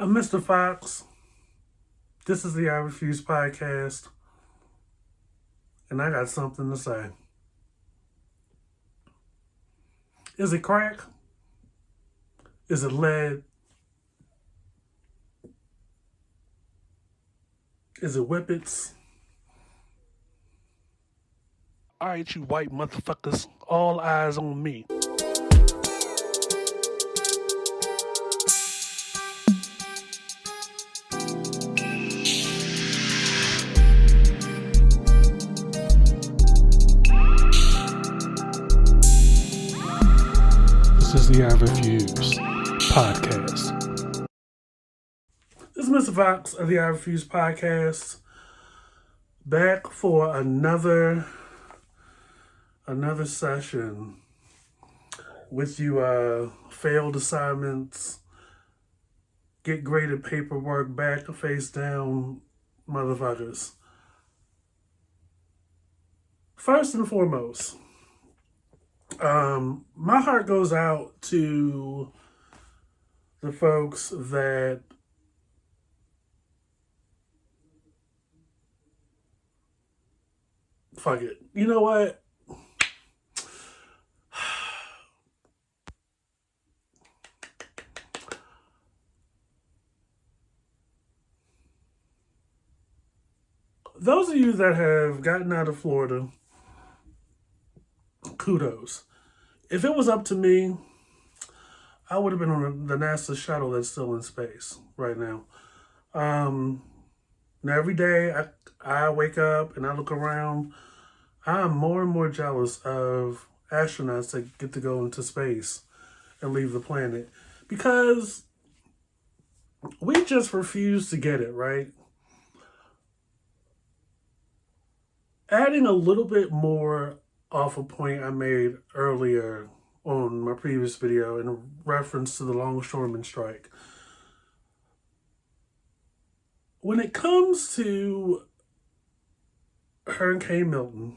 I'm Mr. Fox. This is the I Refuse podcast, and I got something to say. Is it crack? Is it lead? Is it whippets? All right, you white motherfuckers, all eyes on me. This is the I Refuse podcast. This is Mr. Fox of the I Refuse podcast, back for another session with you failed assignments, get graded paperwork, back face down motherfuckers. First and foremost, my heart goes out to the folks that fuck it. You know what? Those of you that have gotten out of Florida, kudos. If it was up to me, I would have been on the NASA shuttle that's still in space right now. Now every day I wake up and I look around, I'm more and more jealous of astronauts that get to go into space and leave the planet because we just refuse to get it, right? Adding a little bit more off a point I made earlier on my previous video in reference to the longshoreman strike. When it comes to Hurricane Milton,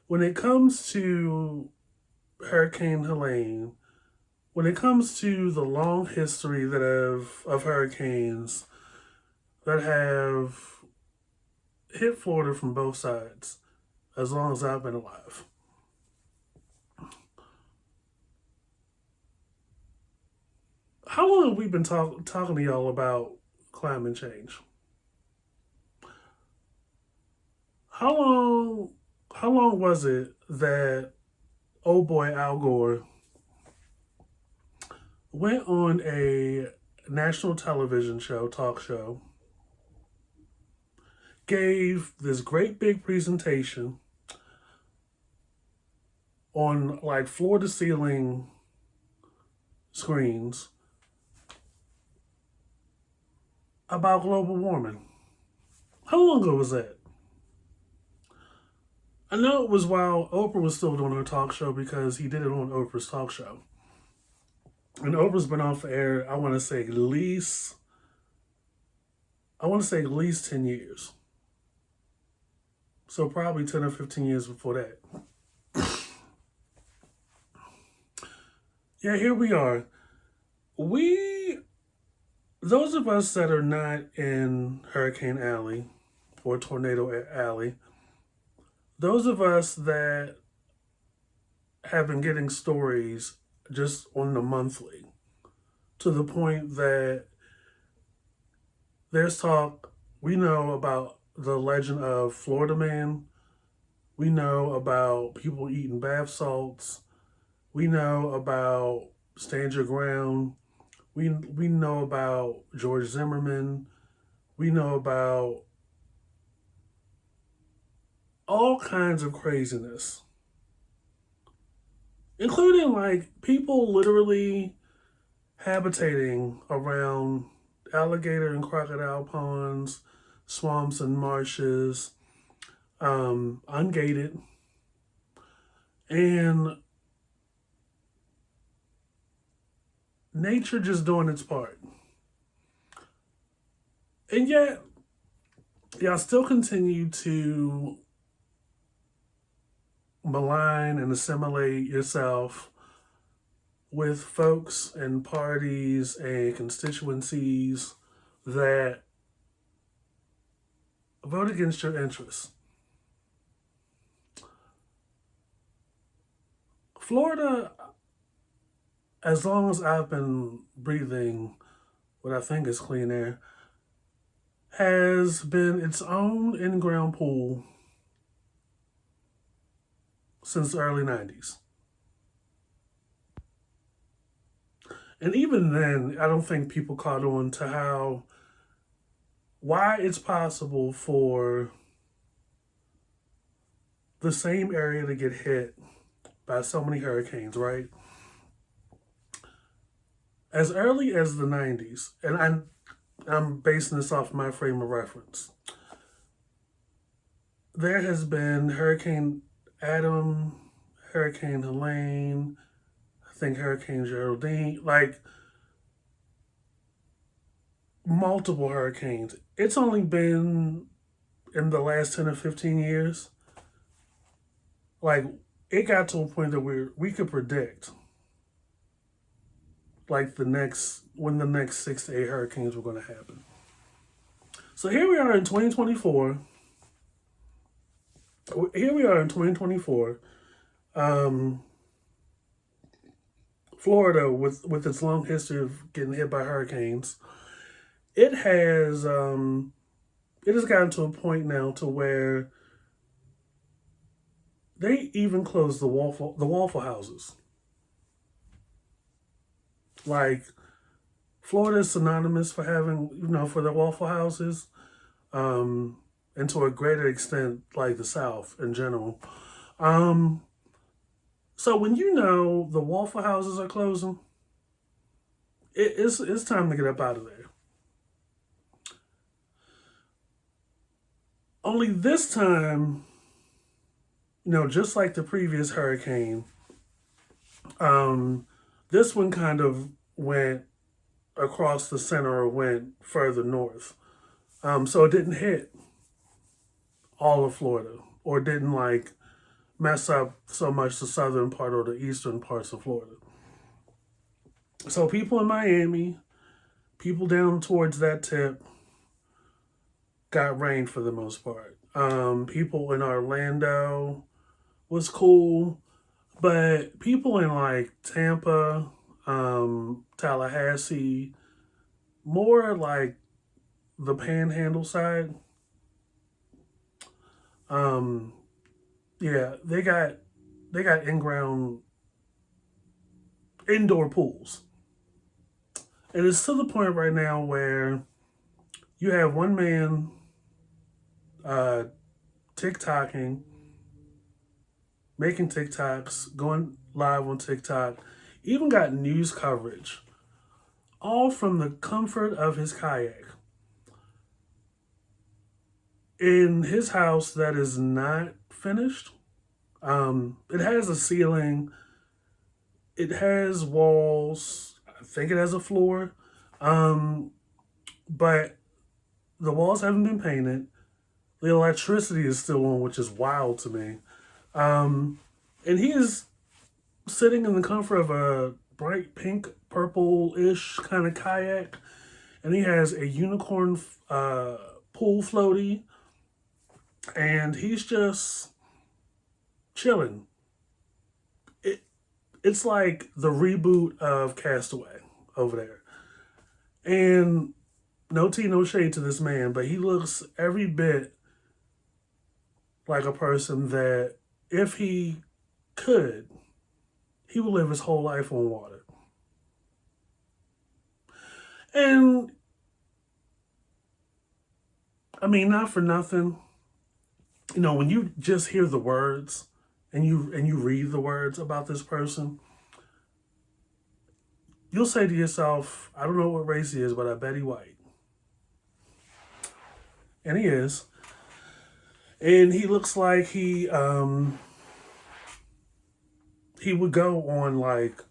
when it comes to Hurricane Helene, when it comes to the long history of hurricanes that have hit Florida from both sides, as long as I've been alive, how long have we been talking to y'all about climate change? How long was it that old boy Al Gore went on a national television show, talk show, gave this great big presentation on like floor to ceiling screens about global warming? How long ago was that? I know it was while Oprah was still doing her talk show because he did it on Oprah's talk show. And Oprah's been off air, I want to say at least 10 years. So probably 10 or 15 years before that. Yeah, here we are. Those of us that are not in Hurricane Alley or Tornado Alley, those of us that have been getting stories just on the monthly, to the point that there's talk, we know about the legend of Florida Man, we know about people eating bath salts, we know about Stand Your Ground, we know about George Zimmerman, we know about all kinds of craziness, including like people literally habitating around alligator and crocodile ponds, swamps and marshes, ungated, and nature just doing its part. And yet, y'all still continue to malign and assimilate yourself with folks and parties and constituencies that vote against your interests. Florida, as long as I've been breathing what I think is clean air, has been its own in-ground pool since the early 90s. And even then, I don't think people caught on to why it's possible for the same area to get hit by so many hurricanes, right? As early as the 90s, and I'm basing this off my frame of reference, there has been Hurricane Adam, Hurricane Helene, I think Hurricane Geraldine, like multiple hurricanes. It's only been in the last 10 or 15 years, like it got to a point that we could predict like when the next 6 to 8 hurricanes were going to happen. So here we are in 2024. Florida, with its long history of getting hit by hurricanes, it has gotten to a point now to where they even closed the Waffle Houses. Like, Florida is synonymous for having, for their Waffle Houses, and to a greater extent, like the South in general. So when the Waffle Houses are closing, it's time to get up out of there. Only this time, just like the previous hurricane, this one kind of went across the center or went further north. So it didn't hit all of Florida, or didn't like mess up so much the southern part or the eastern parts of Florida. So people in Miami, people down towards that tip, got rain for the most part. People in Orlando was cool, but people in like Tampa, Tallahassee, more like the Panhandle side, yeah, they got in-ground indoor pools. And it's to the point right now where you have one man TikToking, making TikToks, going live on TikTok, even got news coverage, all from the comfort of his kayak. In his house that is not finished. It has a ceiling. It has walls. I think it has a floor. But the walls haven't been painted. The electricity is still on, which is wild to me. And he is sitting in the comfort of a bright pink, purple-ish kind of kayak. And he has a unicorn pool floaty. And he's just chilling. It's like the reboot of Castaway over there. And no tea, no shade to this man, but he looks every bit like a person that, if he could, he would live his whole life on water. And, I mean, not for nothing, when you just hear the words and you read the words about this person, you'll say to yourself, I don't know what race he is, but I bet he white. And he is. And he looks like he would go on like,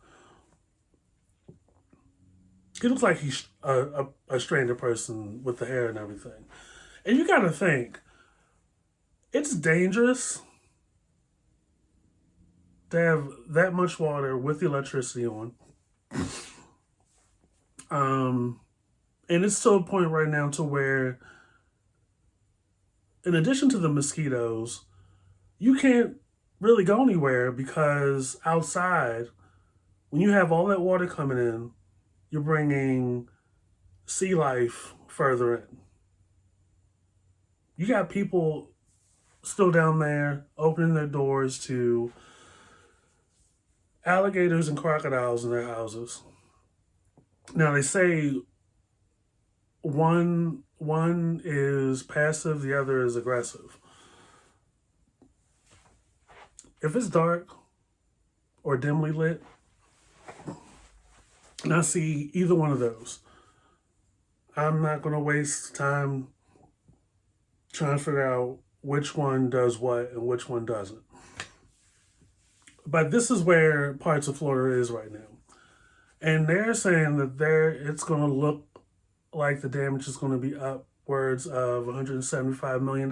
he looks like he's a stranded person with the hair and everything. And you gotta think, it's dangerous to have that much water with the electricity on. And it's to a point right now to where, in addition to the mosquitoes, you can't really go anywhere because outside, when you have all that water coming in, you're bringing sea life further in. You got people still down there opening their doors to alligators and crocodiles in their houses. Now they say one is passive, the other is aggressive. If it's dark or dimly lit, and I see either one of those, I'm not going to waste time trying to figure out which one does what and which one doesn't. But this is where parts of Florida is right now. And they're saying that it's going to look like the damage is going to be upwards of $175 million.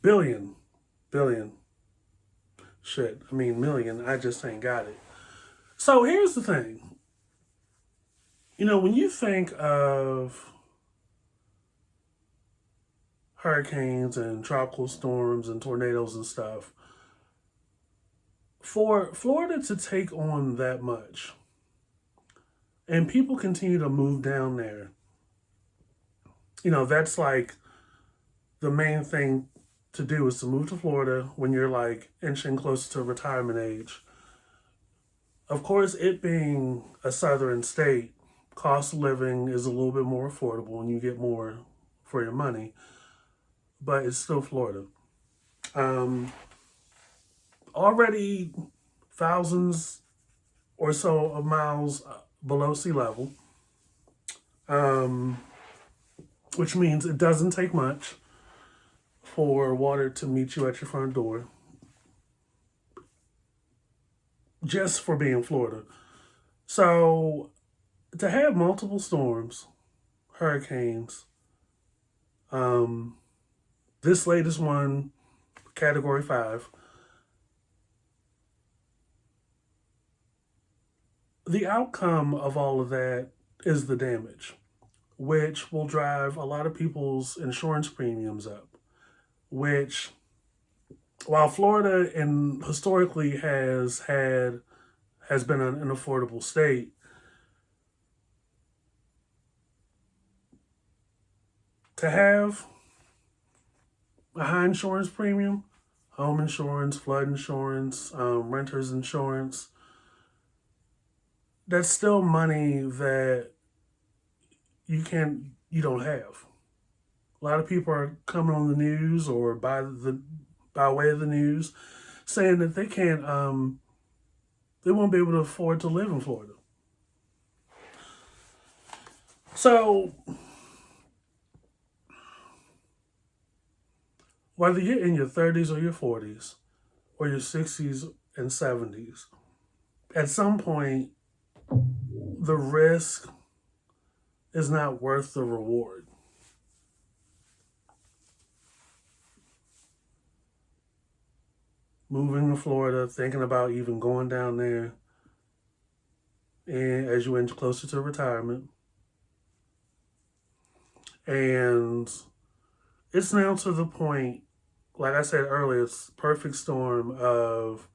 Billion. Shit, I mean million, I just ain't got it. So here's the thing. When you think of hurricanes and tropical storms and tornadoes and stuff, for Florida to take on that much, and people continue to move down there, that's like the main thing to do is to move to Florida when you're like inching closer to retirement age. Of course, it being a southern state, cost of living is a little bit more affordable and you get more for your money, but it's still Florida. Already thousands or so of miles below sea level, which means it doesn't take much for water to meet you at your front door, just for being Florida. So to have multiple storms, hurricanes, this latest one, Category 5, the outcome of all of that is the damage, which will drive a lot of people's insurance premiums up, which, while Florida historically has been an affordable state, to have a high insurance premium, home insurance, flood insurance, renter's insurance, that's still money that you don't have. A lot of people are coming on the news or by way of the news saying that they won't be able to afford to live in Florida. So whether you're in your 30s or your 40s or your 60s and 70s, at some point the risk is not worth the reward. Moving to Florida, thinking about even going down there, and as you inch closer to retirement, and it's now to the point, like I said earlier, it's a perfect storm of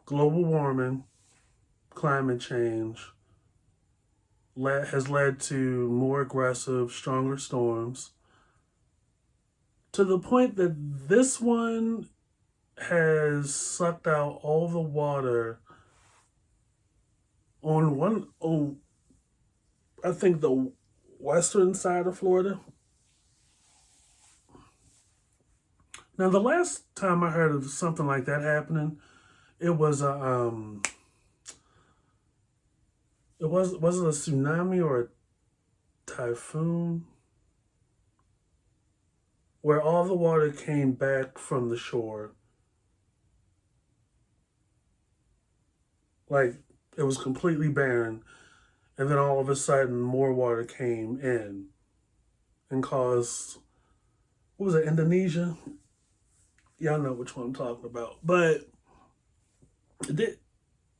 global warming, climate change, has led to more aggressive, stronger storms, to the point that this one has sucked out all the water on I think the western side of Florida. Now, the last time I heard of something like that happening, it was was it a tsunami or a typhoon where all the water came back from the shore. Like, it was completely barren, and then all of a sudden more water came in and caused what was it, Indonesia? Y'all know which one I'm talking about. But this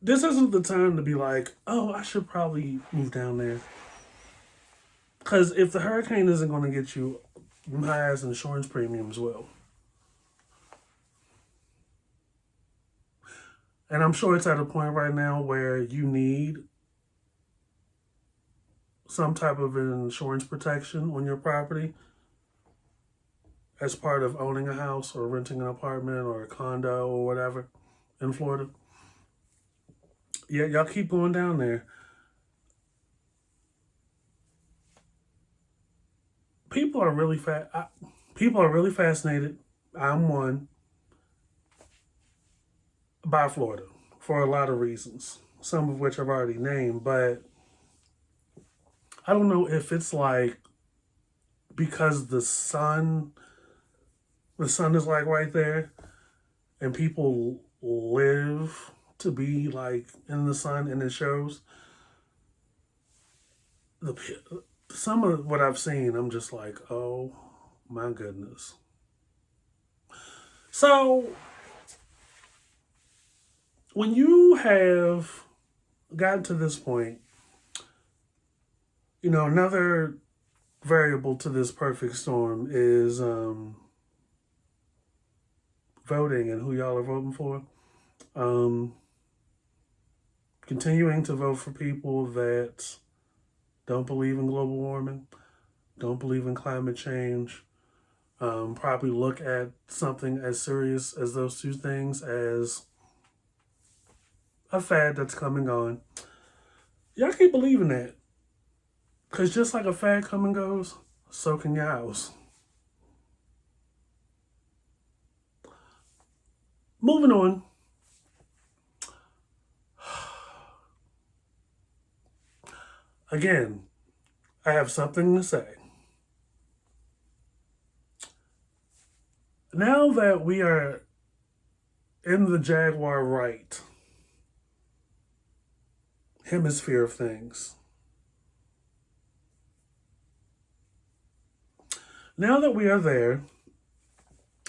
isn't the time to be like, oh, I should probably move down there. Because if the hurricane isn't going to get you high as insurance premiums will. And I'm sure it's at a point right now where you need some type of insurance protection on your property as part of owning a house or renting an apartment or a condo or whatever in Florida. Yeah, y'all keep going down there. People are really people are really fascinated. I'm one by Florida for a lot of reasons, some of which I've already named, but I don't know if it's like because the sun is like right there and people live to be like in the sun and it shows. The some of what I've seen, I'm just like, oh my goodness. So when you have gotten to this point, another variable to this perfect storm is voting and who y'all are voting for. Continuing to vote for people that don't believe in global warming, don't believe in climate change, probably look at something as serious as those two things as a fad that's coming on. Y'all keep believing that. Because just like a fad come and goes, so can your house. Moving on. Again, I have something to say. Now that we are in the Jaguar Wright hemisphere of things, now that we are there,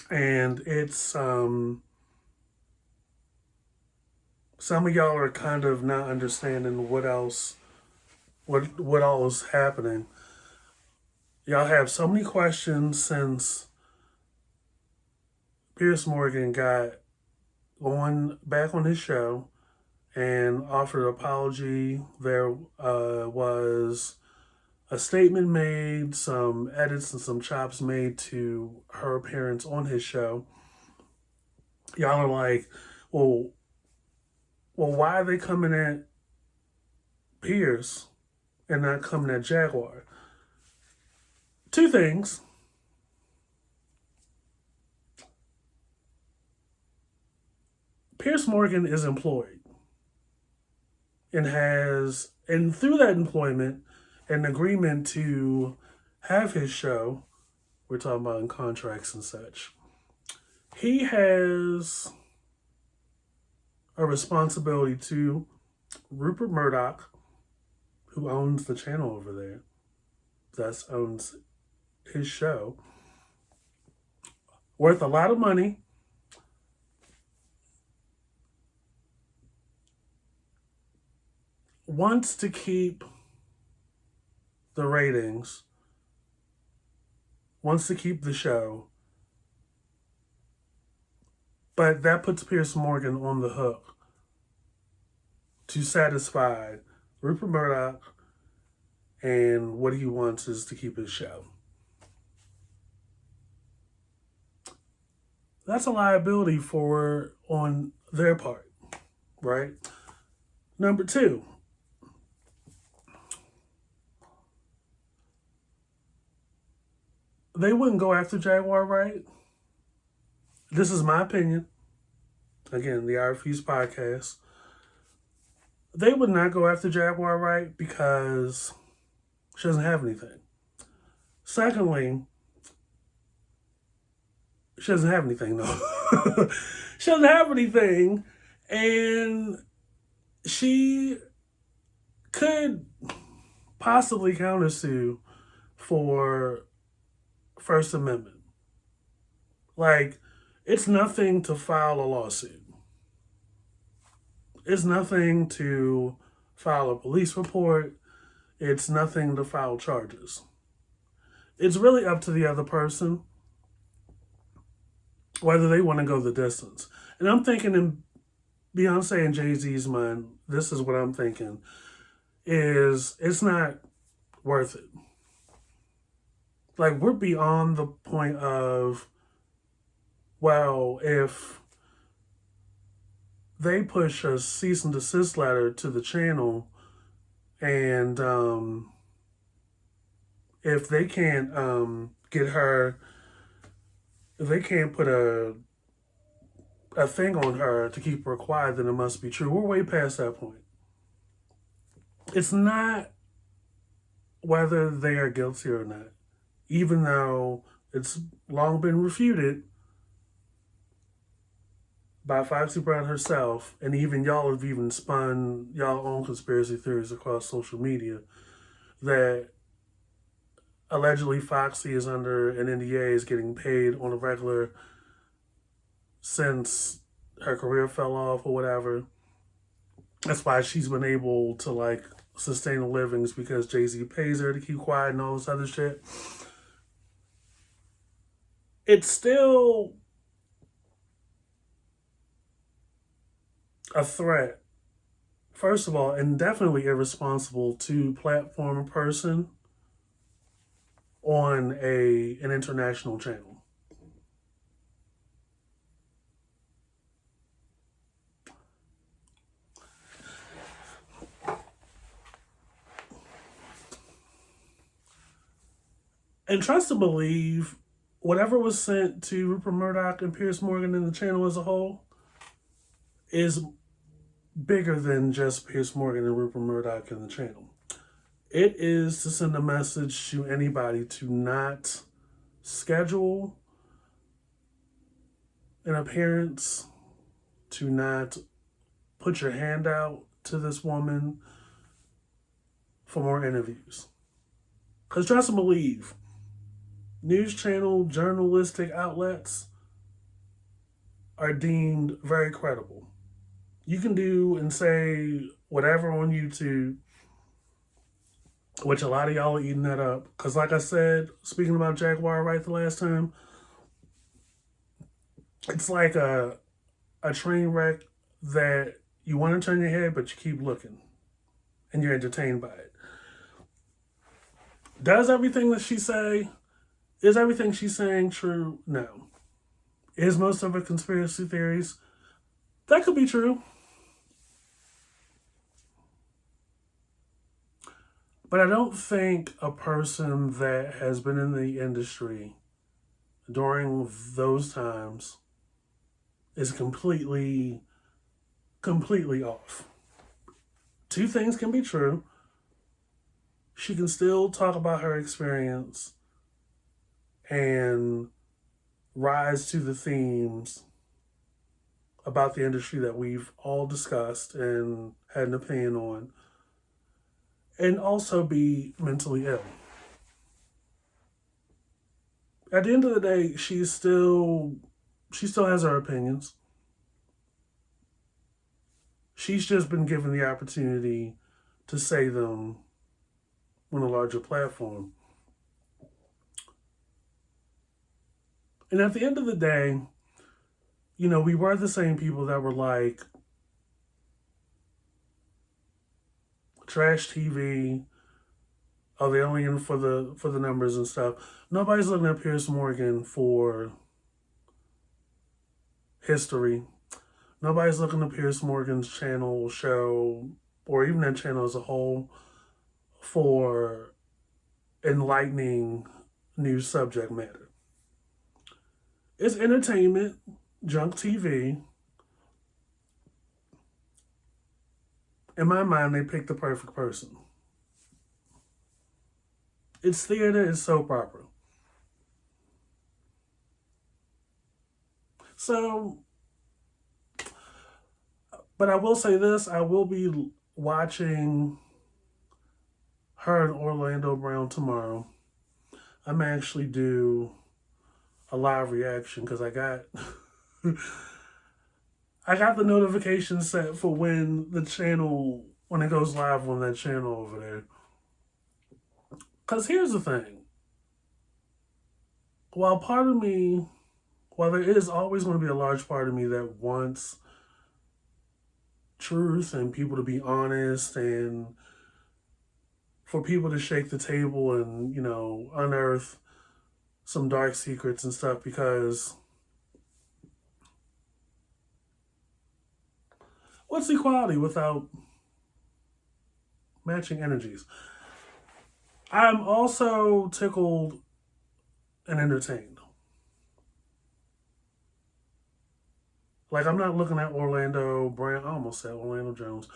and it's some of y'all are kind of not understanding what all is happening. Y'all have so many questions since Piers Morgan got back on his show and offered an apology. There was a statement made, some edits and some chops made to her appearance on his show. Y'all are like, well, why are they coming at Piers and not coming at Jaguar? Two things. Piers Morgan is employed and through that employment, an agreement to have his show, we're talking about in contracts and such, he has a responsibility to Rupert Murdoch, who owns the channel over there, thus owns his show, worth a lot of money, wants to keep the ratings, wants to keep the show, but that puts Piers Morgan on the hook to satisfy Rupert Murdoch, and what he wants is to keep his show. That's a liability on their part, right? Number two, they wouldn't go after Jaguar Wright. This is my opinion. Again, the I Refuse podcast. They would not go after Jaguar Wright because she doesn't have anything. Secondly, she doesn't have anything, though. She doesn't have anything, and she could possibly countersue for First Amendment. Like, it's nothing to file a lawsuit. It's nothing to file a police report. It's nothing to file charges. It's really up to the other person whether they want to go the distance. And I'm thinking in Beyonce and Jay-Z's mind, this is what I'm thinking, is it's not worth it. Like, we're beyond the point of, well, if they push a cease and desist letter to the channel and if they can't get her, if they can't put a thing on her to keep her quiet, then it must be true. We're way past that point. It's not whether they are guilty or not, even though it's long been refuted by Foxy Brown herself, and even y'all have even spun y'all own conspiracy theories across social media that allegedly Foxy is under an NDA, is getting paid on a regular since her career fell off or whatever. That's why she's been able to like sustain a living, is because Jay-Z pays her to keep quiet and all this other shit. It's still a threat, first of all, and definitely irresponsible to platform a person on an international channel. And trust to believe, whatever was sent to Rupert Murdoch and Piers Morgan and the channel as a whole is bigger than just Piers Morgan and Rupert Murdoch and the channel. It is to send a message to anybody to not schedule an appearance, to not put your hand out to this woman for more interviews. Because trust and believe, news channel, journalistic outlets are deemed very credible. You can do and say whatever on YouTube, which a lot of y'all are eating that up. Because like I said, speaking about Jaguar Wright the last time, it's like a train wreck that you want to turn your head, but you keep looking and you're entertained by it. Does everything that she say, is everything she's saying true? No. Is most of her conspiracy theories? That could be true. But I don't think a person that has been in the industry during those times is completely off. Two things can be true. She can still talk about her experience and rise to the themes about the industry that we've all discussed and had an opinion on, and also be mentally ill. At the end of the day, she still has her opinions. She's just been given the opportunity to say them on a larger platform. And at the end of the day, you know, we were the same people that were like, trash TV, oh, they only in for the numbers and stuff. Nobody's looking at Piers Morgan for history. Nobody's looking at Piers Morgan's channel, show, or even that channel as a whole for enlightening news subject matter. It's entertainment, junk TV. In my mind, they picked the perfect person. It's theater, it's soap opera. So, but I will say this, I will be watching her and Orlando Brown tomorrow. I may actually do a live reaction because I got I got the notification set for when it goes live on that channel over there. Because here's the thing. While part of me, while there is always going to be a large part of me that wants truth and people to be honest and for people to shake the table and, unearth some dark secrets and stuff, because what's equality without matching energies? I'm also tickled and entertained. Like, I'm not looking at Orlando Brown, I almost said Orlando Jones,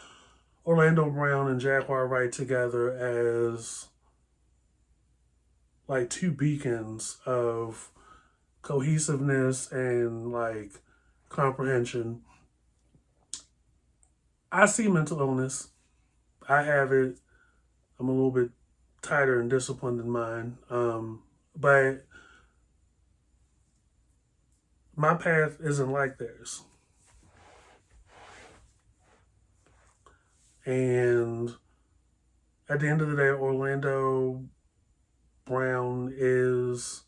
Orlando Brown and Jaguar Wright together as like two beacons of cohesiveness and like comprehension. I see mental illness. I have it. I'm a little bit tighter and disciplined in mine. But my path isn't like theirs. And at the end of the day, Orlando Brown is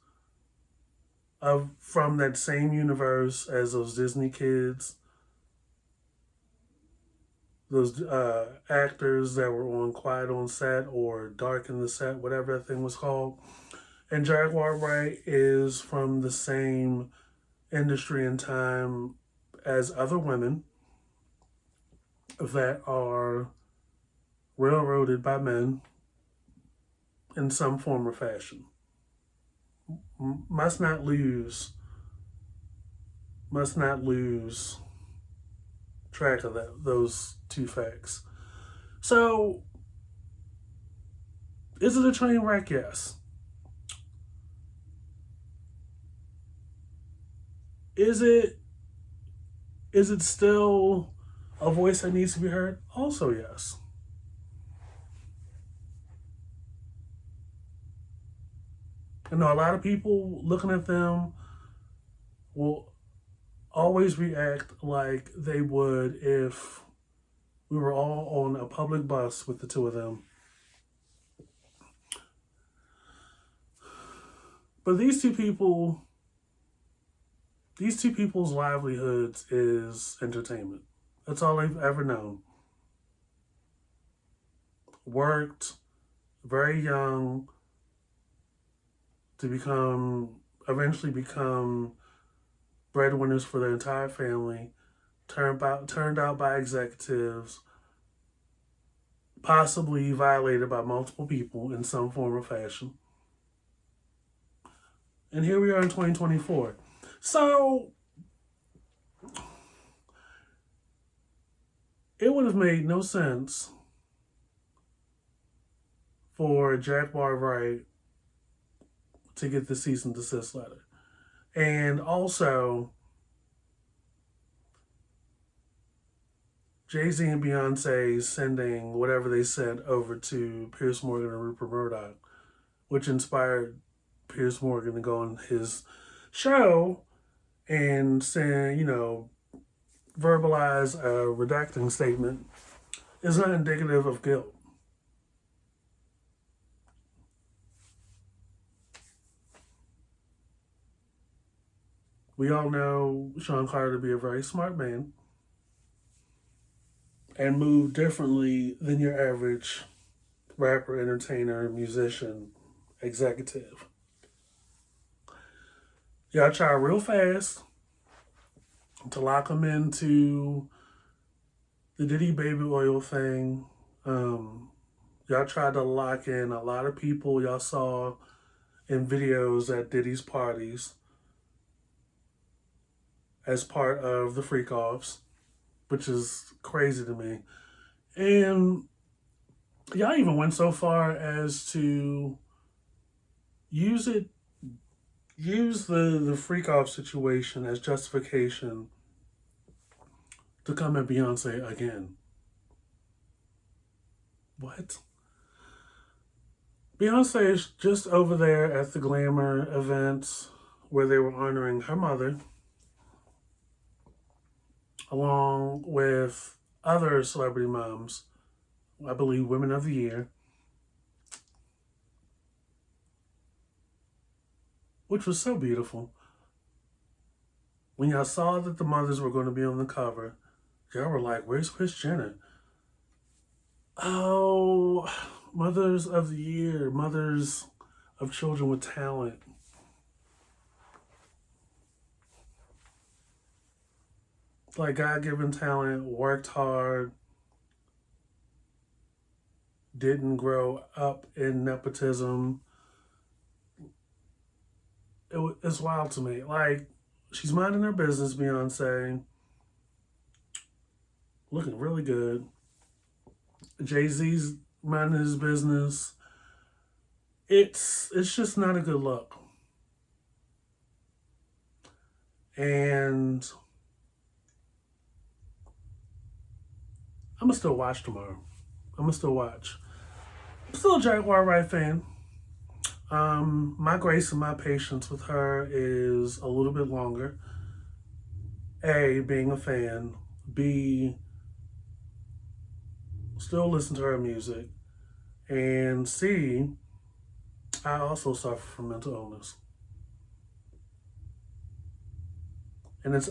from that same universe as those Disney kids, those actors that were on Quiet on Set or Dark in the Set, whatever that thing was called. And Jaguar Wright is from the same industry and time as other women that are railroaded by men in some form or fashion. Must not lose track of those two facts. So, is it a train wreck? Yes. Is it still a voice that needs to be heard? Also, yes. I know a lot of people looking at them will always react like they would if we were all on a public bus with the two of them. But these two people's livelihoods is entertainment. That's all they've ever known. Worked very young to eventually become breadwinners for their entire family, turned out by executives, possibly violated by multiple people in some form or fashion. And here we are in 2024. So, it would have made no sense for Jaguar Wright to get the cease and desist letter. And also, Jay-Z and Beyonce sending whatever they sent over to Piers Morgan and Rupert Murdoch, which inspired Piers Morgan to go on his show and saying, verbalize a redacting statement, is not indicative of guilt. We all know Sean Carter to be a very smart man and move differently than your average rapper, entertainer, musician, executive. Y'all try real fast to lock him into the Diddy baby oil thing. Y'all tried to lock in a lot of people y'all saw in videos at Diddy's parties as part of the freak-offs, which is crazy to me. And y'all even went so far as to use the freak-off situation as justification to come at Beyonce again. What? Beyonce is just over there at the Glamour events where they were honoring her mother along with other celebrity moms, I believe Women of the Year, which was so beautiful. When y'all saw that the mothers were going to be on the cover, y'all were like, where's Kris Jenner? Oh, Mothers of the Year, mothers of children with talent. Like God-given talent, worked hard, didn't grow up in nepotism. It's wild to me. Like, she's minding her business, Beyonce, looking really good. Jay-Z's minding his business. It's just not a good look. And I'm gonna still watch tomorrow. I'm gonna still watch. I'm still a Jaguar Wright fan. My grace and my patience with her is a little bit longer. A, being a fan. B, still listen to her music. And C, I also suffer from mental illness. And it's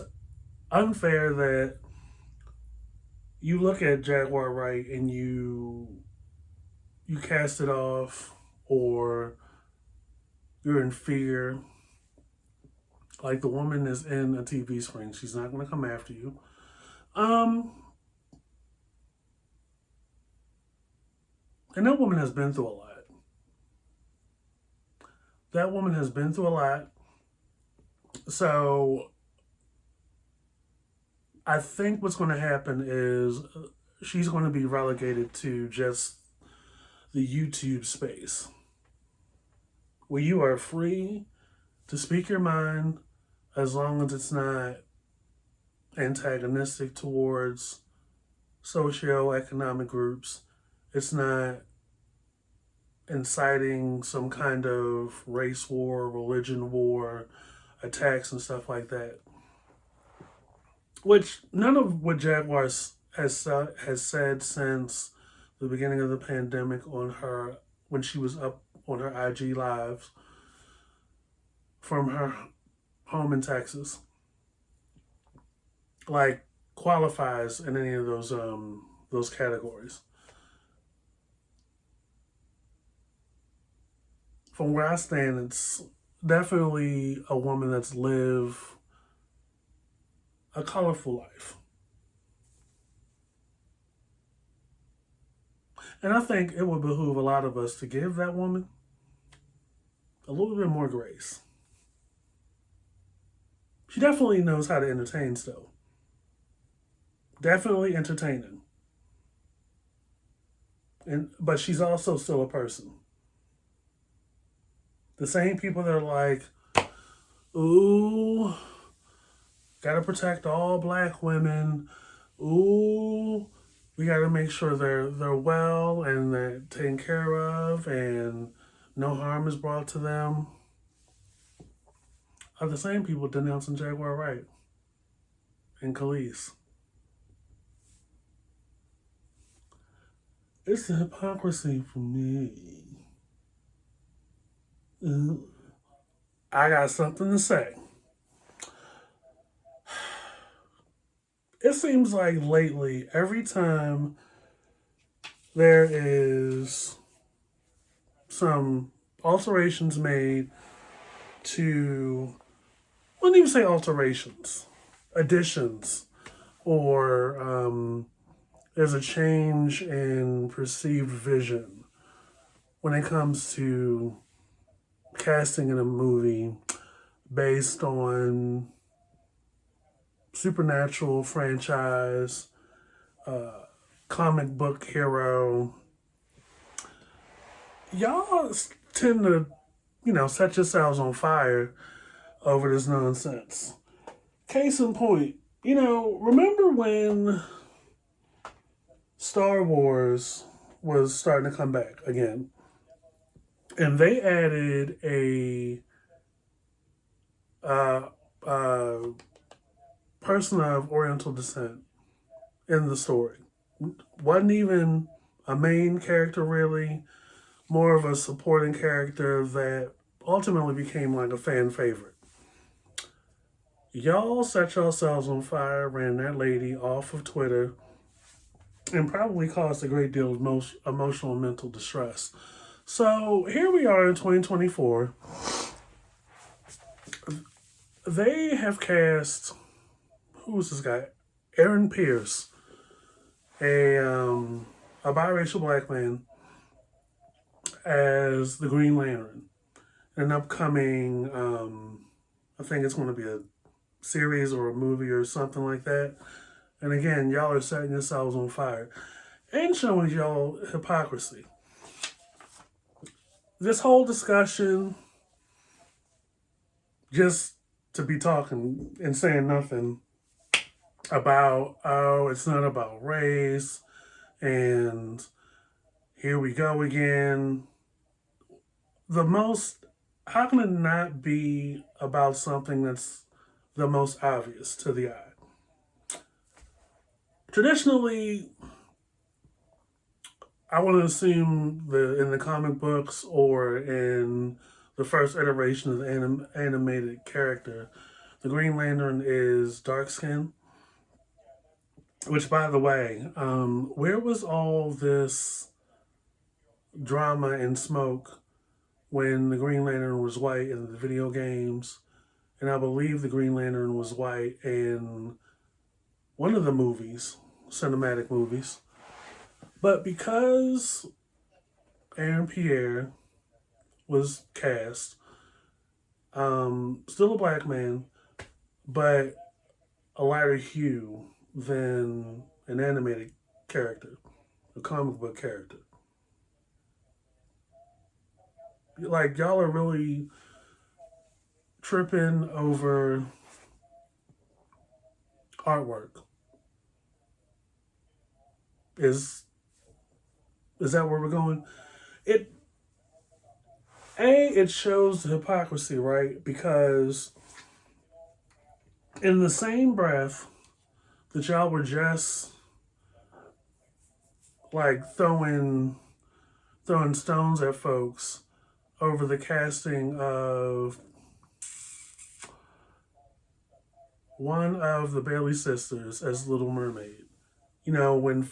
unfair that you look at Jaguar Wright and you cast it off, or you're in fear. Like, the woman is in a TV screen. She's not going to come after you. And that woman has been through a lot. That woman has been through a lot. So I think what's going to happen is she's going to be relegated to just the YouTube space, where you are free to speak your mind as long as it's not antagonistic towards socioeconomic groups. It's not inciting some kind of race war, religion war, attacks and stuff like that. Which none of what Jaguar has said since the beginning of the pandemic when she was up on her IG lives from her home in Texas, like, qualifies in any of those categories. From where I stand, it's definitely a woman that's lived a colorful life. And I think it would behoove a lot of us to give that woman a little bit more grace. She definitely knows how to entertain still. Definitely entertaining. But she's also still a person. The same people that are like, ooh, gotta protect all black women. Ooh, we gotta make sure they're well and they're taken care of and no harm is brought to them, are the same people denouncing Jaguar Wright and Khalees. It's the hypocrisy for me. I got something to say. It seems like lately, every time there is some alterations made to, I wouldn't even say alterations, additions, or there's a change in perceived vision when it comes to casting in a movie based on supernatural franchise, comic book hero. Y'all tend to, set yourselves on fire over this nonsense. Case in point, remember when Star Wars was starting to come back again? And they added a uh, uh, person of Oriental descent in the story. Wasn't even a main character, really, more of a supporting character that ultimately became like a fan favorite. Y'all set yourselves on fire, ran that lady off of Twitter, and probably caused a great deal of most emotional and mental distress. So here we are in 2024. They have cast, who's this guy? Aaron Pierce, a biracial black man, as the Green Lantern. An upcoming, I think it's going to be a series or a movie or something like that. And again, y'all are setting yourselves on fire and showing y'all hypocrisy. This whole discussion, just to be talking and saying nothing about, oh, it's not about race, and here we go again. How can it not be about something that's the most obvious to the eye? Traditionally, I want to assume that in the comic books or in the first iteration of the animated character, the Green Lantern is dark skinned. Which, by the way, where was all this drama and smoke when the Green Lantern was white in the video games? And I believe the Green Lantern was white in one of the movies, cinematic movies. But because Aaron Pierre was cast, still a black man, but a lighter hue than an animated character, a comic book character. Like, y'all are really tripping over artwork. Is is that where we're going? It it shows the hypocrisy, right? Because in the same breath that y'all were just like throwing stones at folks over the casting of one of the Bailey sisters as Little Mermaid. You know, when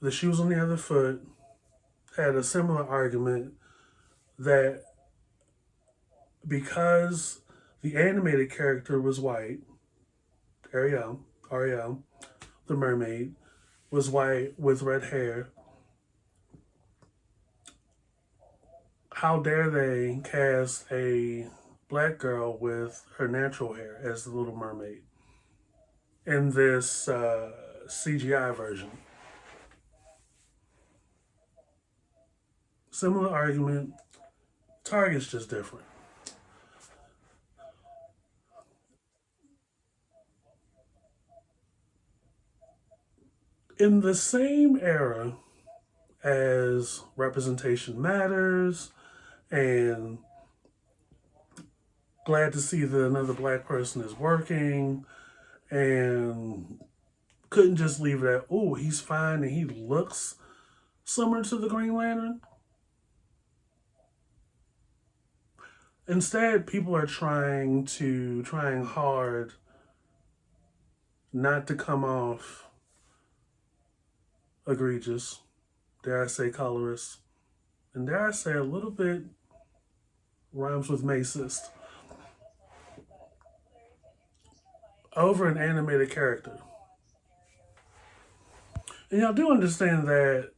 the shoes on the other foot had a similar argument that because the animated character was white, Ariel, the mermaid, was white with red hair, how dare they cast a black girl with her natural hair as the Little Mermaid in this CGI version? Similar argument, target's just different. In the same era as representation matters and glad to see that another black person is working and couldn't just leave it at, oh, he's fine and he looks similar to the Green Lantern. Instead, people are trying hard not to come off egregious, dare I say colorist, and dare I say a little bit rhymes with macist, over an animated character. And y'all do understand that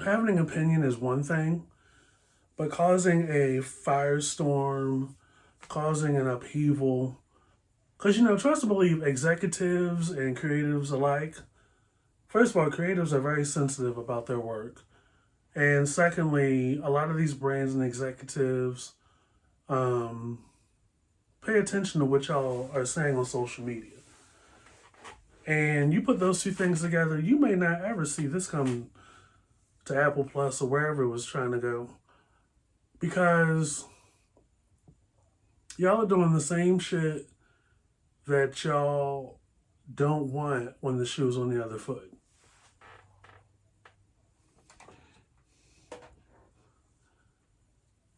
having an opinion is one thing, but causing a firestorm, causing an upheaval, because, you know, trust and believe executives and creatives alike, first of all, creatives are very sensitive about their work. And secondly, a lot of these brands and executives pay attention to what y'all are saying on social media. And you put those two things together, you may not ever see this come to Apple Plus or wherever it was trying to go. Because y'all are doing the same shit that y'all don't want when the shoe's on the other foot.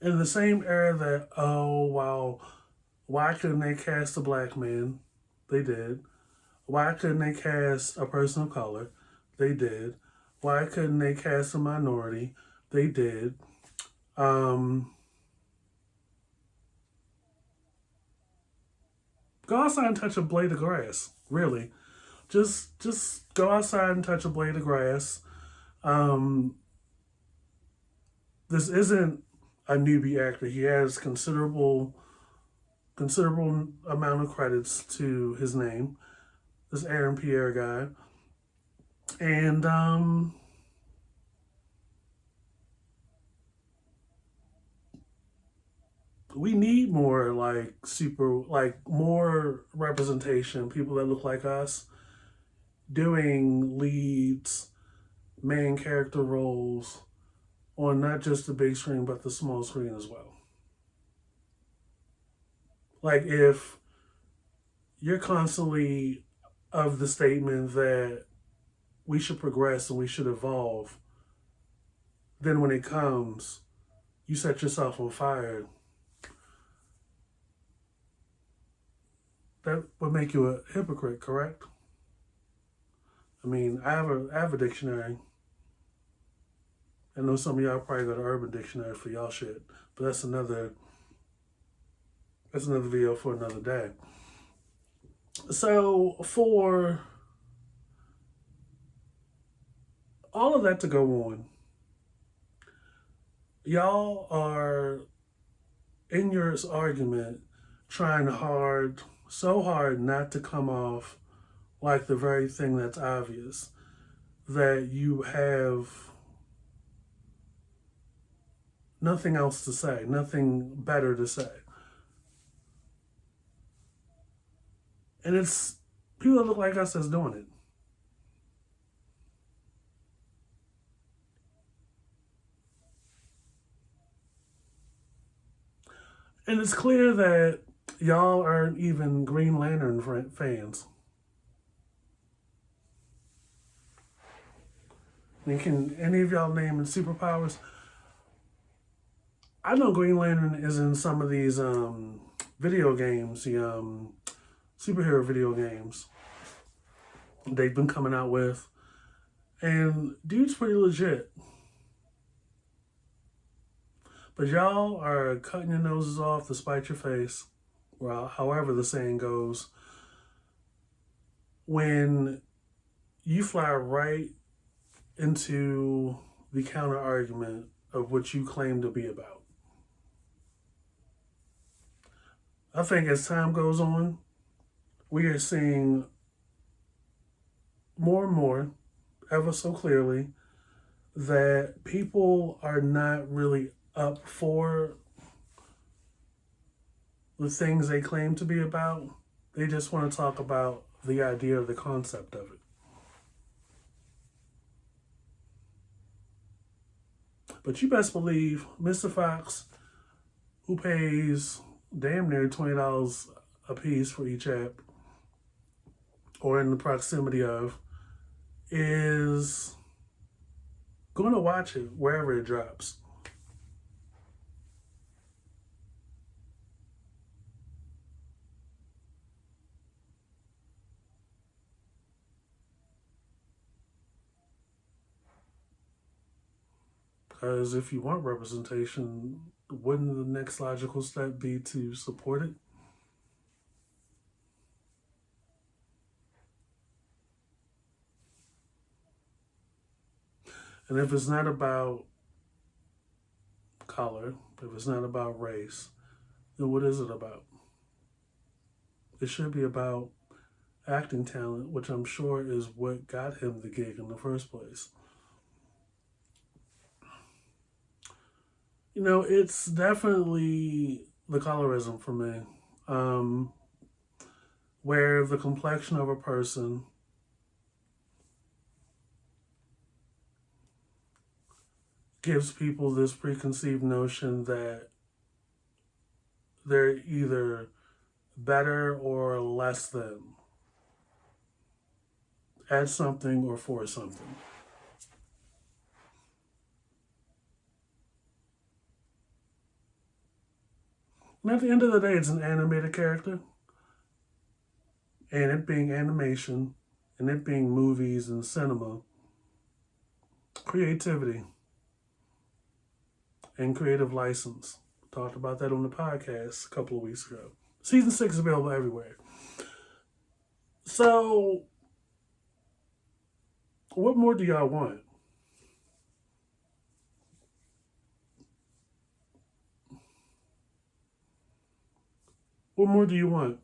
In the same era that, oh, well, why couldn't they cast a black man? They did. Why couldn't they cast a person of color? They did. Why couldn't they cast a minority? They did. Go outside and touch a blade of grass. Really, just go outside and touch a blade of grass. Um, this isn't a newbie actor. He has considerable amount of credits to his name. This Aaron Pierre guy, and we need more more representation. People that look like us doing leads, main character roles on not just the big screen but the small screen as well. Like if you're constantly of the statement that we should progress and we should evolve, then when it comes, you set yourself on fire. That would make you a hypocrite, correct? I mean, I have a dictionary. I know some of y'all probably got an Urban Dictionary for y'all shit, but that's another video for another day. So for all of that to go on, y'all are in your argument trying so hard not to come off like the very thing that's obvious, that you have nothing else to say, nothing better to say. And it's people that look like us that's doing it. And it's clear that y'all aren't even Green Lantern fans. I mean, can any of y'all name superpowers? I know Green Lantern is in some of these video games, the superhero video games they've been coming out with. And dude's pretty legit. But y'all are cutting your noses off to spite your face, or however the saying goes, when you fly right into the counter argument of what you claim to be about. I think as time goes on, we are seeing more and more, ever so clearly, that people are not really up for the things they claim to be about. They just want to talk about the idea of the concept of it. But you best believe Mr. Fox, who pays damn near $20 a piece for each app, or in the proximity of, is going to watch it wherever it drops. Because if you want representation, wouldn't the next logical step be to support it? And if it's not about color, if it's not about race, then what is it about? It should be about acting talent, which I'm sure is what got him the gig in the first place. You know, it's definitely the colorism for me, where the complexion of a person gives people this preconceived notion that they're either better or less than at something or for something. And at the end of the day, it's an animated character. And it being animation, and it being movies and cinema, creativity and creative license. Talked about that on the podcast a couple of weeks ago. Season 6 is available everywhere. So, what more do y'all want? What more do you want?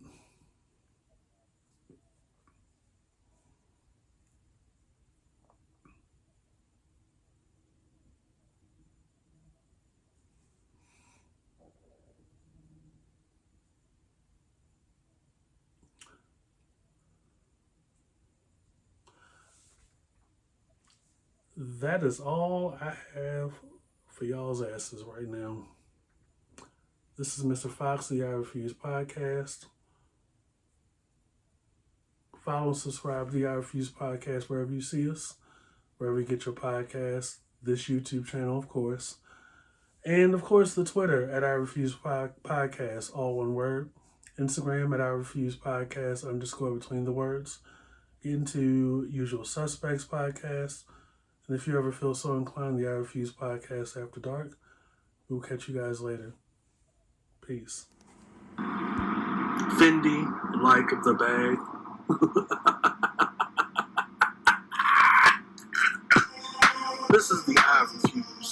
That is all I have for y'all's asses right now. This is Mr. Fox, the I Refuse podcast. Follow and subscribe to the I Refuse podcast wherever you see us, wherever you get your podcast, this YouTube channel, of course. And, of course, the Twitter at I Refuse podcast, all one word. Instagram at I Refuse podcast, _ between the words. Get into Usual Suspects podcast. And if you ever feel so inclined, the I Refuse podcast after dark. We'll catch you guys later. Peace. Fendi, like the bag. This is the I Refuse.